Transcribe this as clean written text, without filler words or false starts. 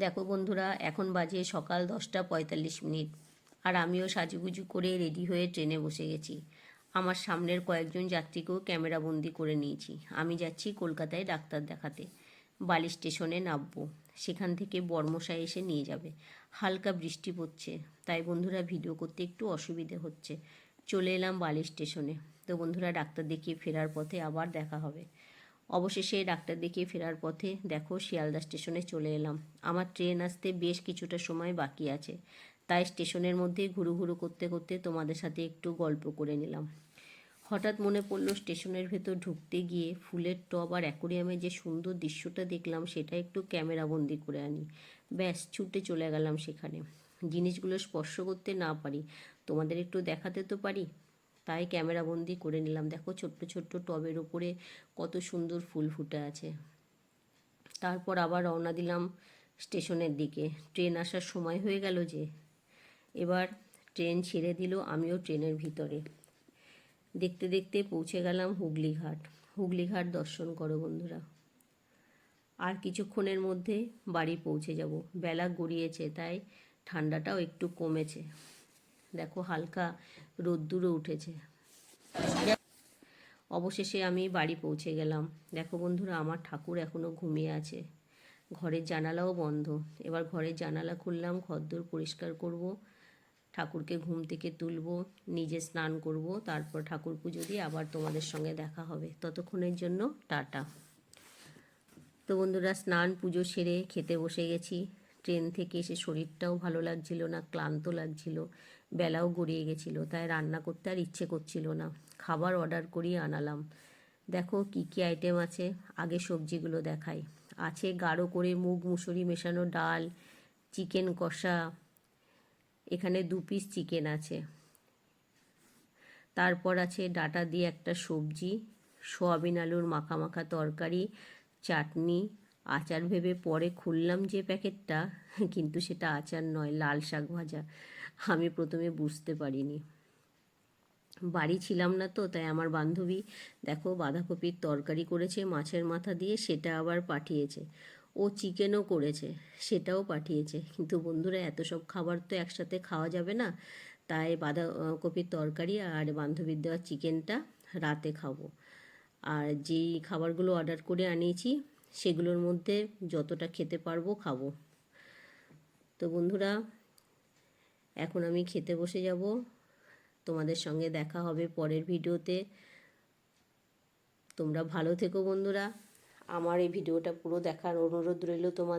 দেখো বন্ধুরা, এখন বাজে সকাল 10:45। আর আমিও সাজুগুজু করে রেডি হয়ে ট্রেনে বসে গেছি। আমার সামনের কয়েকজন যাত্রীকেও ক্যামেরাবন্দি করে নিয়েছি। আমি যাচ্ছি কলকাতায় ডাক্তার দেখাতে। বালি স্টেশনে নামবো, সেখান থেকে বর্মশাই এসে নিয়ে যাবে। হালকা বৃষ্টি পড়ছে, তাই বন্ধুরা ভিডিও করতে একটু অসুবিধে হচ্ছে। চলে এলাম বালি স্টেশনে। তো বন্ধুরা, ডাক্তার দেখিয়ে ফেরার পথে আবার দেখা হবে। অবশেষে ডাক্তার দেখিয়ে ফেরার পথে দেখো শিয়ালদা স্টেশনে চলে এলাম। আমার ট্রেন আসতে বেশ কিছুটা সময় বাকি আছে, তাই স্টেশনের মধ্যে ঘুরু ঘুরু করতে করতে তোমাদের সাথে একটু গল্প করে নিলাম। হঠাৎ মনে পড়লো স্টেশনের ভেতর ঢুকতে গিয়ে ফুলের টব আর অ্যাকোরিয়ামে যে সুন্দর দৃশ্যটা দেখলাম সেটা একটু ক্যামেরাবন্দি করে আনি। ব্যাস ছুটে চলে গেলাম সেখানে। জিনিসগুলো স্পর্শ করতে না পারি, তোমাদের একটু দেখাতে তো পারি, তাই ক্যামেরাবন্দি করে নিলাম। দেখো ছোট্ট ছোট্ট টবের ওপরে কত সুন্দর ফুল ফুটে আছে। তারপর আবার রওনা দিলাম স্টেশনের দিকে। ট্রেন আসার সময় হয়ে গেল যে। এবার ট্রেন ছেড়ে দিল, আমিও ট্রেনের ভিতরে। দেখতে দেখতে পৌঁছে গেলাম হুগলিঘাট। হুগলিঘাট দর্শন করো বন্ধুরা। আর কিছুক্ষণের মধ্যে বাড়ি পৌঁছে যাব। বেলা গড়িয়েছে, তাই ঠান্ডাটাও একটু কমেছে। দেখো হালকা রোদ্দুরও উঠেছে। অবশেষে আমি বাড়ি পৌঁছে গেলাম। দেখো বন্ধুরা, আমার ঠাকুর এখনও ঘুমিয়ে আছে। ঘরের জানালাও বন্ধ। এবার ঘরের জানালা খুললাম, ঘরদোর পরিষ্কার করব, ঠাকুরকে ঘুম থেকে তুলব, নিজে স্নান করব, তারপর ঠাকুর পুজো দিয়ে আবার তোমাদের সঙ্গে দেখা হবে। ততক্ষণের জন্য টাটা। তো বন্ধুরা, স্নান পুজো সেরে খেতে বসে গেছি। ট্রেন থেকে এসে শরীরটাও ভালো লাগছিল না, ক্লান্ত লাগছিল, বেলাও গড়িয়ে গেছিলো, তাই রান্না করতে আর ইচ্ছে করছিল না। খাবার অর্ডার করিয়ে আনালাম। দেখো কি কি আইটেম আছে, আগে সবজিগুলো দেখাই। আছে গাঢ় করে মুগ মুসুরি মেশানো ডাল, চিকেন কষা, এখানে 2 পিস চিকেন আছে। তারপর আছে ডাঁটা দিয়ে একটা সবজি, সোয়াবিন আলুর মাখা মাখা তরকারি, চাটনি, আচার ভেবে পরে খুললাম যে প্যাকেটটা, কিন্তু সেটা আচার নয়, লাল শাক ভাজা। আমি প্রথমে বুঝতে পারিনি, বাড়ি ছিলাম না তো, তাই আমার বান্ধবী দেখো বাঁধাকপির তরকারি করেছে মাছের মাথা দিয়ে, সেটা আবার পাঠিয়েছে। ও চিকেনও করেছে, সেটাও পাঠিয়েছে। কিন্তু বন্ধুরা, এত সব খাবার তো একসাথে খাওয়া যাবে না, তাই বাঁধাকপির তরকারি আর বান্ধবীর দেওয়া চিকেনটা রাতে খাবো। আর যেই খাবারগুলো অর্ডার করে আনিয়েছি সেগুলোর মধ্যে যতটা খেতে পারবো খাবো। তো বন্ধুরা, এখন আমি খেতে বসে যাব। তোমাদের সঙ্গে দেখা হবে পরের ভিডিওতে। তোমরা ভালো থেকো বন্ধুরা। আমার এই ভিডিওটা পুরো দেখার অনুরোধ রইল তোমাদের।